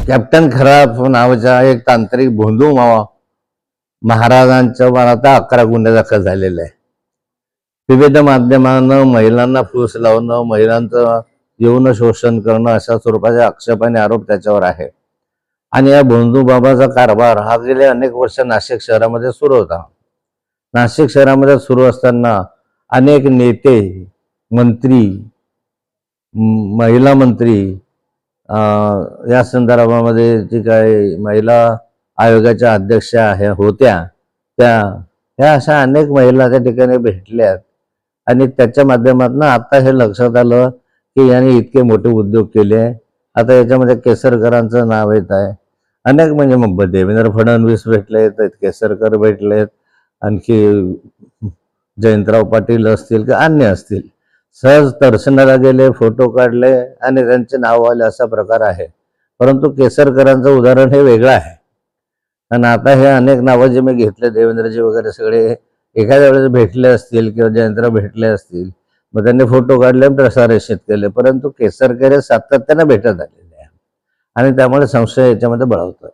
Captain खराब नावाच्या एक तांत्रिक भोंदू महाराजांच्या आता 11 गुन्हे दाखल झालेले आहे. विविध माध्यमांना महिलांना फूस लावणं, महिलांचं यौन शोषण करणं अशा स्वरूपाचे आक्षेप आणि आरोप त्याच्यावर आहे. आणि या भोंदू बाबाचा कारभार हा गेले अनेक वर्ष नाशिक शहरामध्ये सुरू होता. नाशिक शहरामध्ये सुरू असताना अनेक नेते, मंत्री, महिला मंत्री, या संदर्भामध्ये जी काही महिला आयोगाच्या अध्यक्षा होत्या ह्या अशा अनेक महिला त्या ठिकाणी भेटल्यात. आणि त्याच्या माध्यमातून आता हे लक्षात आलं की यांनी इतके मोठे उद्योग केले. आता याच्यामध्ये केसरकरांचं नाव येत आहे. अनेक म्हणजे मग देवेंद्र फडणवीस भेटलेत, केसरकर भेटलेत, आणखी जयंतराव पाटील असतील किंवा अन्य असतील. सहज दर्शनाला गेले, फोटो काढले आणि त्यांचे नाव आले असा प्रकार आहे. परंतु केसरकरांचं उदाहरण हे वेगळं आहे. आणि आता हे अनेक नावं जे मी घेतले, देवेंद्रजी वगैरे सगळे एखाद्या वेळेस भेटले असतील किंवा जयंतराव भेटले असतील, मग त्यांनी फोटो काढले, प्रसारित केले. परंतु केसरकर हे सातत्याने भेटत आलेले आहे आणि त्यामुळे संशय याच्यामध्ये बळावतोय.